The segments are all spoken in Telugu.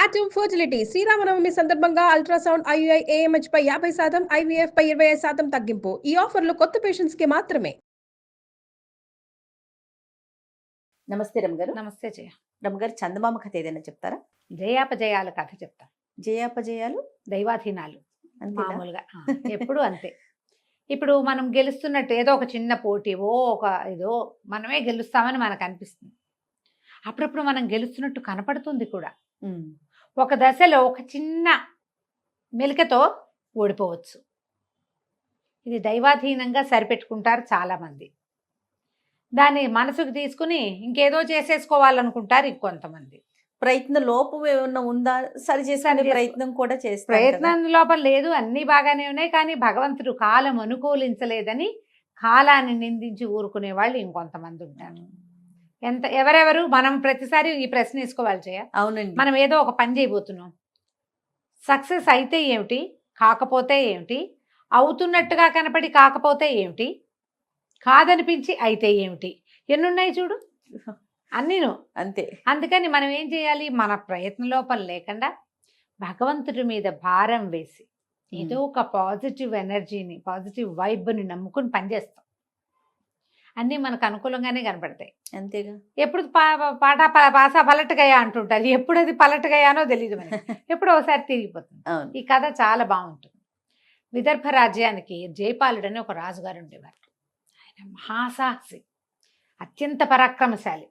ఆటమ్ ఫర్టిలిటీ శ్రీరామనవమి సందర్భంగా అల్ట్రాసౌండ్ ఐయుఐ ఏఎంహెచ్ పై 50%, ఐవీఎఫ్ పై 25% తగ్గింపు. ఈ ఆఫర్లు కొత్త పేషెంట్స్ కి మాత్రమే. నమస్తే రమగారు. నమస్తే జయ. రమగారు, చందమామ కథ ఏదైనా చెప్తారా? జయాపజయాల కథ చెప్తా. జయాపజయాలు దైవాధీనాలు అంతేనా? మామూలుగా ఎప్పుడు అంతే. ఇప్పుడు మనం గెలుస్తున్నట్టు ఏదో ఒక చిన్న పోటీవో ఏదో మనమే గెలుస్తామని మనకు అనిపిస్తుంది. అప్పుడప్పుడు మనం గెలుస్తున్నట్టు కనపడుతుంది కూడా. ఒక దశలో ఒక చిన్న మెలికతో ఓడిపోవచ్చు. ఇది దైవాధీనంగా సరిపెట్టుకుంటారు చాలామంది. దాన్ని మనసుకు తీసుకుని ఇంకేదో చేసేసుకోవాలనుకుంటారు ఇంకొంతమంది. ప్రయత్న లోపం ఏమన్నా ఉందా? సరి చేసుకునే ప్రయత్నం కూడా చేస్తారు. ప్రయత్నం లోపం లేదు, అన్నీ బాగానే ఉన్నాయి. కానీ భగవంతుడు కాలం అనుకూలించలేదని కాలాన్ని నిందించి ఊరుకునే వాళ్ళు ఇంకొంతమంది ఉంటారు. ఎవరెవరు మనం ప్రతిసారి ఈ ప్రశ్న వేసుకోవాలి చేయ. అవునండి. మనం ఏదో ఒక పని చేయబోతున్నాం, సక్సెస్ అయితే ఏమిటి, కాకపోతే ఏమిటి, అవుతున్నట్టుగా కనపడి కాకపోతే ఏమిటి, కాదనిపించి అయితే ఏమిటి, ఎన్నున్నాయి చూడు అన్నీను అంతే. అందుకని మనం ఏం చేయాలి, మన ప్రయత్న లోపం లేకుండా భగవంతుడి మీద భారం వేసి ఏదో ఒక పాజిటివ్ ఎనర్జీని, పాజిటివ్ వైబ్ని నమ్ముకుని పనిచేస్తాం. అన్నీ మనకు అనుకూలంగానే కనపడతాయి. అంతేగా. ఎప్పుడు పాసా పలటగయా అంటుంటారు. ఎప్పుడు అది పలటగయానో తెలియదు మనకి. ఎప్పుడో ఒకసారి తిరిగిపోతుంది. ఈ కథ చాలా బాగుంటుంది. విదర్భ రాజ్యానికి జయపాలుడని ఒక రాజుగారు ఉండేవారు. ఆయన మహాసాహసి, అత్యంత పరాక్రమశాలి.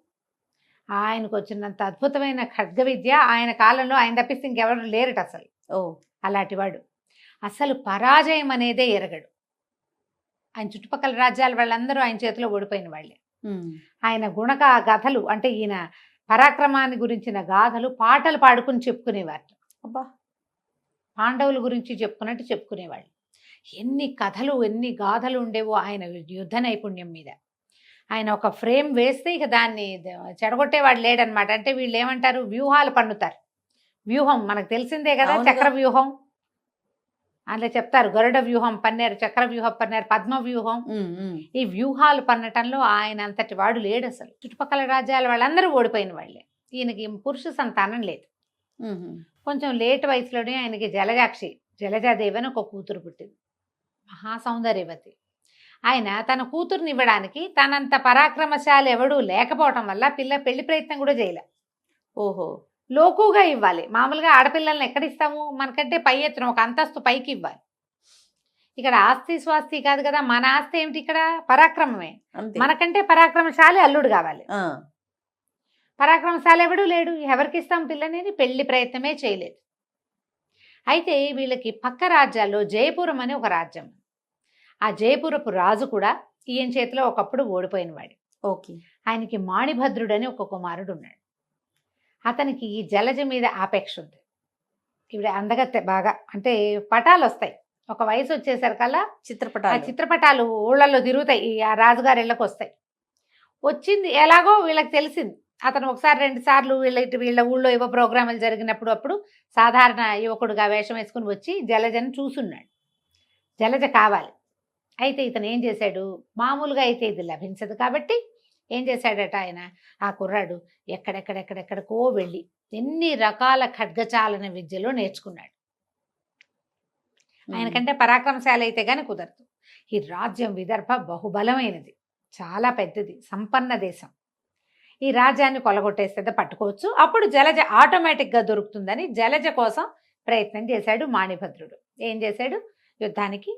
ఆయనకు వచ్చినంత అద్భుతమైన ఖడ్గ విద్య ఆయన కాలంలో ఆయన తప్పిస్తే ఇంకెవరు లేరట అసలు. అలాంటివాడు. అసలు పరాజయం అనేదే ఎరగడు. ఆయన చుట్టుపక్కల రాజ్యాల వాళ్ళందరూ ఆయన చేతిలో ఓడిపోయిన వాళ్ళే. ఆయన గాథలు అంటే ఈయన పరాక్రమాన్ని గురించిన గాథలు పాటలు పాడుకుని చెప్పుకునేవారు. అబ్బా, పాండవుల గురించి చెప్పుకున్నట్టు చెప్పుకునేవాళ్ళు. ఎన్ని కథలు, ఎన్ని గాథలు ఉండేవో ఆయన యుద్ధ నైపుణ్యం మీద. ఆయన ఒక ఫ్రేమ్ వేస్తే ఇక దాన్ని చెడగొట్టేవాడు లేడనమాట. అంటే వీళ్ళు ఏమంటారు, వ్యూహాలు పన్నుతారు. వ్యూహం మనకు తెలిసిందే కదా, చక్ర వ్యూహం అందులో చెప్తారు. గరుడ వ్యూహం పన్నారు, చక్ర వ్యూహం పన్నారు, పద్మ వ్యూహం. ఈ వ్యూహాలు పన్నటంలో ఆయన అంతటి వాడు లేడు అసలు. చుట్టుపక్కల రాజ్యాల వాళ్ళందరూ ఓడిపోయిన వాళ్ళే. ఈయనకి పురుష సంతానం లేదు. కొంచెం లేట్ వయసులోనే ఆయనకి జలజాదేవి అని ఒక కూతురు పుట్టింది, మహాసౌందర్యవతి. ఆయన తన కూతుర్ని ఇవ్వడానికి తనంత పరాక్రమశాలి ఎవడూ లేకపోవటం వల్ల పెళ్లి ప్రయత్నం కూడా చేయలే. లోకుగా ఇవ్వాలి. మామూలుగా ఆడపిల్లల్ని ఎక్కడిస్తాము, మనకంటే పై ఎత్తున ఒక అంతస్తు పైకి ఇవ్వాలి. ఇక్కడ ఆస్తి స్వాస్తి కాదు కదా, మన ఆస్తి ఏమిటి, ఇక్కడ పరాక్రమమే. మనకంటే పరాక్రమశాలి అల్లుడు కావాలి. పరాక్రమశాలి ఎవడు లేడు, ఎవరికి ఇస్తాం పిల్లని? పెళ్లి ప్రయత్నమే చేయలేదు. అయితే వీళ్ళకి పక్క రాజ్యాల్లో జయపురం అని ఒక రాజ్యం. ఆ జయపురపు రాజు కూడా ఈయన చేతిలో ఒకప్పుడు ఓడిపోయిన వాడు. ఆయనకి మాణిభద్రుడని ఒక కుమారుడు ఉన్నాడు. అతనికి ఈ జలజ మీద ఆపేక్ష ఉంది. ఇవి అందగత్తె బాగా, అంటే పటాలు వస్తాయి ఒక వయసు వచ్చేసరికల్లా. చిత్రపటాలు ఊళ్ళల్లో తిరుగుతాయి, ఆ రాజుగారి ఇళ్ళకి వస్తాయి. వచ్చింది ఎలాగో వీళ్ళకి తెలిసింది. అతను ఒకసారి 2 సార్లు వీళ్ళ ఊళ్ళో ఏవో ప్రోగ్రాములు జరిగినప్పుడు అప్పుడు సాధారణ యువకుడుగా వేషం వేసుకుని వచ్చి జలజను చూసున్నాడు. జలజ కావాలి. అయితే ఇతను ఏం చేశాడు, మామూలుగా అయితే ఇది లభించదు కాబట్టి ఏం చేశాడట ఆయన, ఆ కుర్రాడు ఎక్కడెక్కడెక్కడెక్కడికో వెళ్ళి ఎన్ని రకాల ఖడ్గచాలన విద్యలో నేర్చుకున్నాడు. ఆయనకంటే పరాక్రమశాలి అయితే కానీ కుదరదు. ఈ రాజ్యం విదర్భ బహుబలమైనది, చాలా పెద్దది, సంపన్న దేశం. ఈ రాజ్యాన్ని కొలగొట్టేస్తే పట్టుకోవచ్చు. అప్పుడు జలజ ఆటోమేటిక్గా దొరుకుతుందని జలజ కోసం ప్రయత్నం చేశాడు మాణిభద్రుడు. ఏం చేశాడు, యుద్ధానికి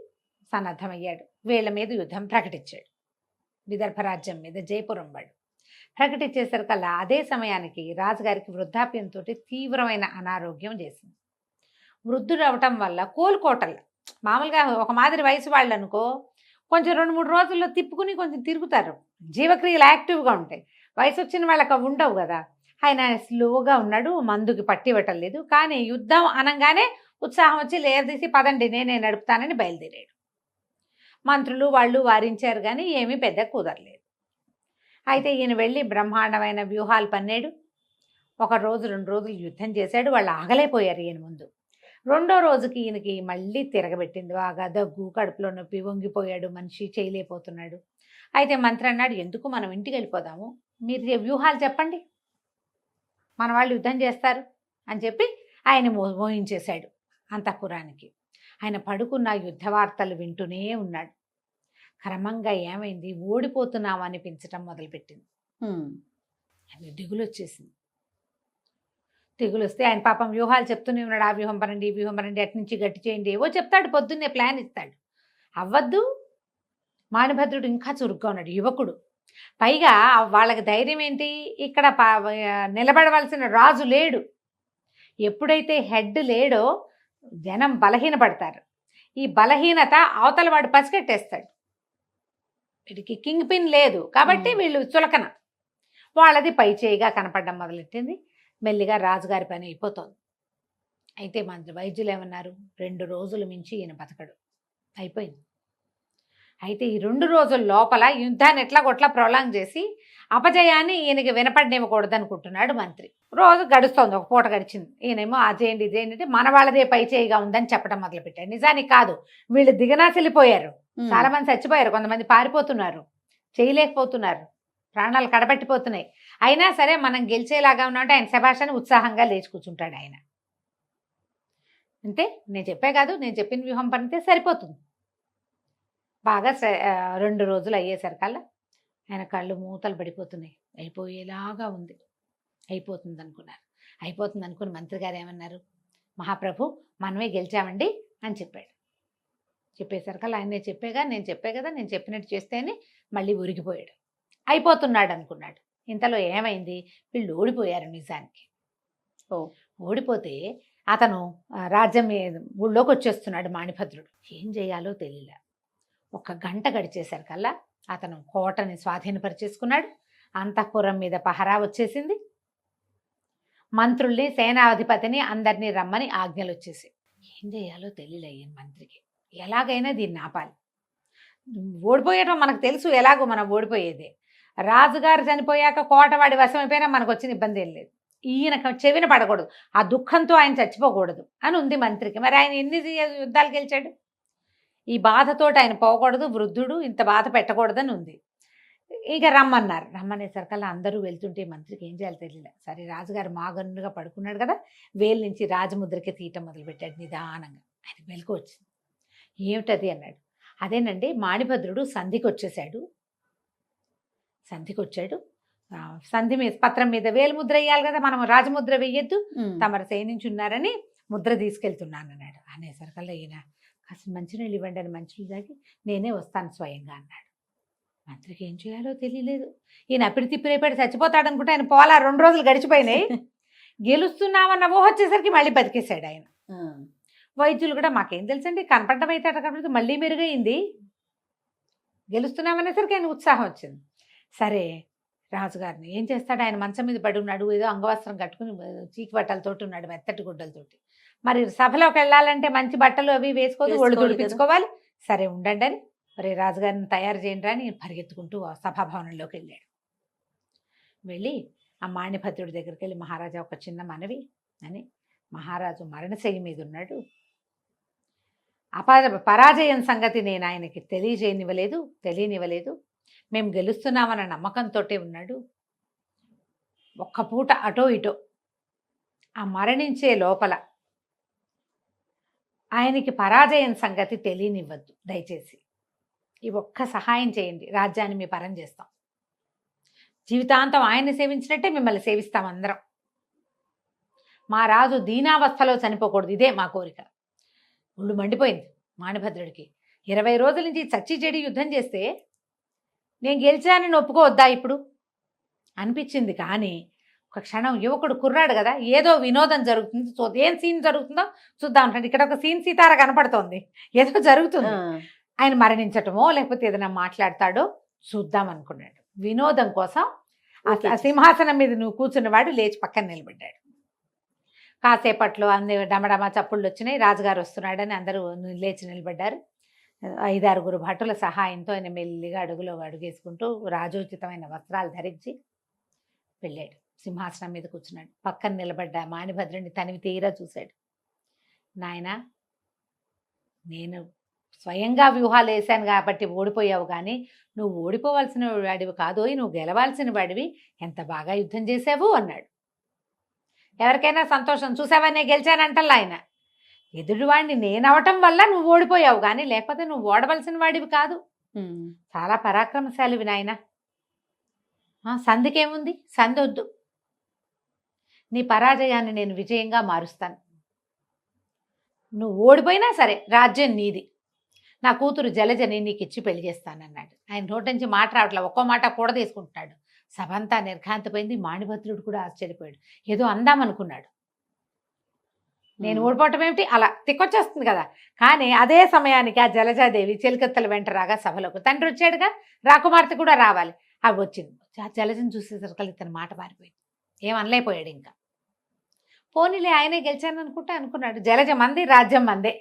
సన్నద్ధమయ్యాడు. వీళ్ళ మీద యుద్ధం ప్రకటించాడు. విదర్భ రాజ్యం మీద, జయపురం వాడు ప్రకటించేసరికల్లా అదే సమయానికి రాజుగారికి వృద్ధాప్యంతో తీవ్రమైన అనారోగ్యం చేసింది. వృద్ధుడు అవటం వల్ల కోలుకోటల్లా. మామూలుగా ఒక మాదిరి వయసు వాళ్ళు అనుకో, కొంచెం 2-3 రోజుల్లో తిప్పుకుని కొంచెం తిరుగుతారు, జీవక్రియలు యాక్టివ్గా ఉంటాయి. వయసు వచ్చిన వాళ్ళకి అవి ఉండవు కదా. ఆయన స్లోగా ఉన్నాడు, మందుకి పట్టివ్వటం లేదు. కానీ యుద్ధం అనగానే ఉత్సాహం వచ్చి లేదీసి పదండి నేనే నడుపుతానని బయలుదేరాడు. మంత్రులు వాళ్ళు వారించారు కానీ ఏమీ పెద్ద కుదరలేదు. అయితే ఈయన వెళ్ళి బ్రహ్మాండమైన వ్యూహాలు పన్నాడు. 1 రోజు 2 రోజులు యుద్ధం చేశాడు. వాళ్ళు ఆగలేకపోయారు ఈయన ముందు. 2వ రోజుకి ఈయనకి మళ్ళీ తిరగబెట్టింది బాగా, దగ్గు, కడుపులో నొప్పి, వంగిపోయాడు మనిషి, చేయలేకపోతున్నాడు. అయితే మంత్రి అన్నాడు, ఎందుకు మనం ఇంటికి వెళ్ళిపోదాము, మీరు వ్యూహాలు చెప్పండి, మన వాళ్ళు యుద్ధం చేస్తారు అని చెప్పి ఆయన మోహించేశాడు అంతఃపురానికి. ఆయన పడుకున్న యుద్ధ వార్తలు వింటూనే ఉన్నాడు. క్రమంగా ఏమైంది, ఓడిపోతున్నాం అనిపించటం మొదలుపెట్టింది. ఆయన దిగులు వచ్చేసింది. దిగులు వస్తే ఆయన పాపం వ్యూహాలు చెప్తూనే ఉన్నాడు. ఆ వ్యూహం పనండి, ఈ వ్యూహం పనండి, అటు నుంచి గట్టి చేయండి, ఏవో చెప్తాడు, పొద్దున్నే ప్లాన్ ఇస్తాడు. అవ్వద్దు. మాణిభద్రుడు ఇంకా చురుగ్గా ఉన్నాడు, యువకుడు. పైగా వాళ్ళకి ధైర్యం ఏంటి, ఇక్కడ నిలబడవలసిన రాజు లేడు. ఎప్పుడైతే హెడ్ లేడో జనం బలహీనపడతారు. ఈ బలహీనత అవతల వాడు పసిగట్టేస్తాడు. వీడికి కింగ్ పిన్ లేదు కాబట్టి వీళ్ళు చులకన. వాళ్ళది పై చేయిగా కనపడడం మొదలెట్టింది. మెల్లిగా రాజుగారి పని అయిపోతుంది. అయితే మంత్రి వైద్యులు ఏమన్నారు, 2 రోజులు మించి ఈయన బతకడు, అయిపోయింది. అయితే ఈ 2 రోజుల లోపల యుద్ధాన్ని ఎట్లాగొట్లా ప్రొలాంగ్ చేసి అపజయాన్ని ఈయనకి వినపడనివ్వకూడదు అనుకుంటున్నాడు మంత్రి. రోజు గడుస్తోంది, ఒక పూట గడిచింది. ఈయనేమో అదేంటి ఇదేంటి అంటే మన వాళ్ళదే పై చేయిగా ఉందని చెప్పడం మొదలుపెట్టాడు. నిజానికి కాదు, వీళ్ళు దిగనాసిల్లిపోయారు. చాలా మంది చచ్చిపోయారు, కొంతమంది పారిపోతున్నారు, చేయలేకపోతున్నారు, ప్రాణాలు కడబట్టిపోతున్నాయి. అయినా సరే మనం గెలిచేలాగా ఉన్నామంటే ఆయన శభాషని ఉత్సాహంగా లేచి కూర్చుంటాడు ఆయన. అంతే, నేను చెప్పే కాదు, నేను చెప్పిన వ్యూహం పనితే సరిపోతుంది. బాగా 2 రోజులు అయ్యేసరికల్లా ఆయన కళ్ళు మూతలు పడిపోతున్నాయి. అయిపోయేలాగా ఉంది. అయిపోతుంది అనుకున్నారు. అయిపోతుంది అనుకుని మంత్రి గారు ఏమన్నారు, మహాప్రభు మనమే గెలిచామండి అని చెప్పాడు. చెప్పేసరికల్లా ఆయన నేను చెప్పే కదా, నేను చెప్పినట్టు చేస్తేనే మళ్ళీ ఉరిగిపోయాడు. అయిపోతున్నాడు అనుకున్నాడు. ఇంతలో ఏమైంది, వీళ్ళు ఓడిపోయారు నిజానికి. ఓడిపోతే అతను రాజ్యం ఊళ్ళోకి వచ్చేస్తున్నాడు మాణిభద్రుడు. ఏం చేయాలో తెలియలే. 1 గంట గడిచేసరికల్లా అతను కోటని స్వాధీనపరిచేసుకున్నాడు. అంతఃపురం మీద పహరా వచ్చేసింది. మంత్రుల్ని, సేనాధిపతిని అందరినీ రమ్మని ఆజ్ఞలు వచ్చేసి. ఏం చేయాలో తెలియలే ఈయన మంత్రికి. ఎలాగైనా దీన్ని ఆపాలి. ఓడిపోయడం మనకు తెలుసు, ఎలాగో మనం ఓడిపోయేదే. రాజుగారు చనిపోయాక కోటవాడి వశమైపోయినా మనకు వచ్చిన ఇబ్బంది ఏం లేదు. ఈయన చెవిన పడకూడదు, ఆ దుఃఖంతో ఆయన చచ్చిపోకూడదు అని ఉంది మంత్రికి. మరి ఆయన ఎన్ని యుద్ధాలు గెలిచాడు? ఈ బాధతోటి ఆయన పోకూడదు, వృద్ధుడు, ఇంత బాధ పెట్టకూడదని ఉంది. ఇక రమ్మన్నారు. రమ్మనేసరికల్లా అందరూ వెళ్తుంటే మంత్రికి ఏం చేయాలో తెలియలే. సరే, రాజుగారు మాగన్నుగా పడుకున్నాడు కదా, వేలు నుంచి రాజముద్రకి తీయటం మొదలుపెట్టాడు నిదానంగా. ఆయన మెలకు వచ్చింది. ఏమిటది అన్నాడు. అదేనండి, మాణిభద్రుడు సంధికి వచ్చాడు. సంధి మీద పత్రం మీద వేలు ముద్ర వేయాలి కదా, మనం రాజముద్ర వేయొద్దు, తమరు సైనించున్నారని ముద్ర తీసుకెళ్తున్నాను అన్నాడు. అనేసరికల్లా ఈయన కాస్త మంచినీళ్ళు ఇవ్వండి అని మంచినీళ్ళు తాగి నేనే వస్తాను స్వయంగా అన్నాడు. మంత్రికి ఏం చేయాలో తెలియలేదు. ఈయన అప్పుడు తిప్పిరేపాడు, చచ్చిపోతాడు అనుకుంటే ఆయన పోలా. 2 రోజులు గడిచిపోయినాయి. గెలుస్తున్నామన్న ఊహ వచ్చేసరికి మళ్ళీ బతికేశాడు ఆయన. వైద్యులు కూడా మాకేం తెలుసండి, కనపడడం అయితే అక్కడ మళ్ళీ మెరుగైంది, గెలుస్తున్నామనేసరికి ఆయన ఉత్సాహం వచ్చింది. సరే, రాజుగారిని ఏం చేస్తాడు, ఆయన మంచం మీద పడి ఉన్నాడు, ఏదో అంగవస్త్రం కట్టుకుని చీకి బట్టలతోటి ఉన్నాడు, మెత్తటి గుడ్డలతోటి. మరి సభలోకి వెళ్ళాలంటే మంచి బట్టలు అవి వేసుకోదు, ఒళ్ళు తుడిపించుకోవాలి. సరే ఉండండి అని మరి రాజుగారిని తయారు చేయండి అని పరిగెత్తుకుంటూ సభాభవనంలోకి వెళ్ళాడు. వెళ్ళి ఆ మాణిభద్రుడి దగ్గరికి వెళ్ళి, మహారాజా ఒక చిన్న మనవి అని. మహారాజు మరణశయ్య మీద ఉన్నాడు. పరాజయం సంగతి నేను ఆయనకి తెలియనివ్వలేదు. మేము గెలుస్తున్నామన్న నమ్మకంతో ఉన్నాడు. ఒక్క పూట అటో ఇటో ఆ మరణించే లోపల ఆయనకి పరాజయం సంగతి తెలియనివ్వద్దు దయచేసి. ఈ ఒక్క సహాయం చేయండి, రాజ్యాన్ని మీ పరం చేస్తాం. జీవితాంతం ఆయన్ని సేవించినట్టే మిమ్మల్ని సేవిస్తాం అందరం. మా రాజు దీనావస్థలో చనిపోకూడదు, ఇదే మా కోరిక. ఒళ్ళు మండిపోయింది మాణిభద్రుడికి. 20 రోజుల నుంచి చచ్చి చెడి యుద్ధం చేస్తే నేను గెలిచానని ఒప్పుకోవద్దా ఇప్పుడు అనిపించింది. కానీ ఒక క్షణం యువకుడు కుర్రాడు కదా, ఏదో వినోదం జరుగుతుంది, ఏం సీన్ జరుగుతుందో చూద్దాం అంటే ఇక్కడ ఒక సీన్ సీతార కనపడుతోంది, ఏదో జరుగుతుంది. ఆయన మరణించటమో లేకపోతే ఏదైనా మాట్లాడతాడో చూద్దాం అనుకున్నాడు. వినోదం కోసం ఆ సింహాసనం మీద నువ్వు కూర్చున్నవాడు లేచి పక్కన నిలబడ్డాడు. కాసేపట్లో అందరూ డమడమ చప్పుళ్ళు వచ్చినాయి. రాజుగారు వస్తున్నాడని అందరూ లేచి నిలబడ్డారు. 5-6 భటుల సహాయంతో ఆయన మెల్లిగా అడుగులో అడుగేసుకుంటూ రాజోచితమైన వస్త్రాలు ధరించి వెళ్ళాడు. సింహాసనం మీద కూర్చున్నాడు. పక్కన నిలబడ్డ మాణిభద్రుడిని తనివి తీరా చూశాడు. నాయనా, నేను స్వయంగా వ్యూహాలు వేశాను కాబట్టి ఓడిపోయావు, కానీ నువ్వు ఓడిపోవాల్సిన వాడివి కాదు, నువ్వు గెలవాల్సిన వాడివి, ఎంత బాగా యుద్ధం చేసావు అన్నాడు. ఎవరికైనా సంతోషం, చూసావా నేను గెలిచానంటల్లా ఆయన. ఎదుటివాడిని నేను అవటం వల్ల నువ్వు ఓడిపోయావు, కానీ లేకపోతే నువ్వు ఓడవలసిన వాడివి కాదు. చాలా పరాక్రమశాలివి నాయన. సంధికేముంది, సంధి వద్దు, నీ పరాజయాన్ని నేను విజయంగా మారుస్తాను. నువ్వు ఓడిపోయినా సరే రాజ్యం నీది, నా కూతురు జలజని నీకు ఇచ్చి పెళ్లి చేస్తానన్నాడు. ఆయన నోటి నుంచి మాట రావట్లా, ఒక్కో మాట కూడా తీసుకుంటున్నాడు. సభ అంతా నిర్ఘాంతపోయింది. మాణిభద్రుడు కూడా ఆశ్చర్యపోయాడు. ఏదో అందామనుకున్నాడు. నేను ఓడిపోవటం ఏమిటి, అలా తిక్కొచ్చేస్తుంది కదా. కానీ అదే సమయానికి ఆ జలజాదేవి చెలికత్తల వెంట రాగా సభలోకి, తండ్రి వచ్చాడుగా, రాకుమార్తె కూడా రావాలి, అవి వచ్చింది. ఆ జలజను చూసేసరికి ఇతని మాట మారిపోయింది. ఏమనలేకపోయాడు ఇంకా. పోనీలే ఆయనే గెలిచాను అనుకున్నాడు. జలజ మంది, రాజ్యం మందే,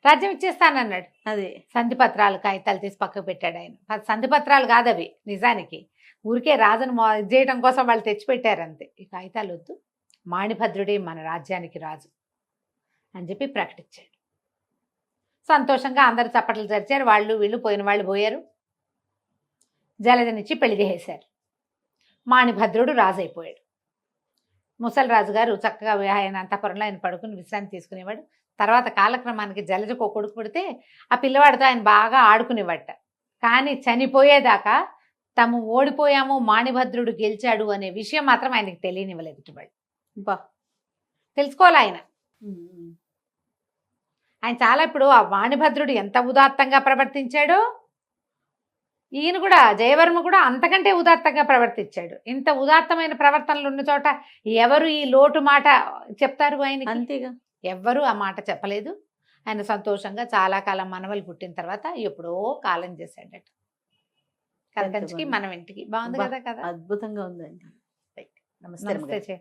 రాజ్యం ఇచ్చేస్తానన్నాడు. అదే సంధి పత్రాలు కాగితాలు తీసి పక్కకు పెట్టాడు ఆయన. సంధి పత్రాలు కాదు అవి, నిజానికి ఊరికే రాజును ఇది చేయడం కోసం వాళ్ళు తెచ్చిపెట్టారు అంతే. ఈ కాగితాలు వద్దు, మాణిభద్రుడే మన రాజ్యానికి రాజు అని చెప్పి ప్రకటించాడు. సంతోషంగా అందరు చప్పట్లు జరిచారు. వాళ్ళు వీళ్ళు పోయిన వాళ్ళు పోయారు. జలజనిచ్చి పెళ్లి చేసేశారు. మాణిభద్రుడు రాజు అయిపోయాడు. ముసలి రాజు గారు చక్కగా ఆయన అంతఃపురంలో ఆయన పడుకుని విశ్రాంతి తీసుకునేవాడు. తర్వాత కాలక్రమానికి జలజకు ఒక కొడుకు పుడితే ఆ పిల్లవాడితో ఆయన బాగా ఆడుకునేవాట. కానీ చనిపోయేదాకా తాము ఓడిపోయాము, మాణిభద్రుడు గెలిచాడు అనే విషయం మాత్రం ఆయనకి తెలియనివ్వలేదు. ఇటువాళ్ళు బా తెలుసుకోవాలి ఆయన. ఆయన చాలా ఇప్పుడు ఆ మాణిభద్రుడు ఎంత ఉదాత్తంగా ప్రవర్తించాడో, ఈయన కూడా జయవర్మ కూడా అంతకంటే ఉదాత్తంగా ప్రవర్తించాడు. ఇంత ఉదాత్తమైన ప్రవర్తనలు ఉన్న చోట ఎవరు ఈ లోటు మాట చెప్తారు ఆయనకి? అంతేగా, ఎవ్వరూ ఆ మాట చెప్పలేదు. ఆయన సంతోషంగా చాలా కాలం మనవలు పుట్టిన తర్వాత ఎప్పుడో కాలం చేశాడట. కథ కంచికి మనం ఇంటికి. బాగుంది కదా కదా, అద్భుతంగా ఉందండి. నమస్తే.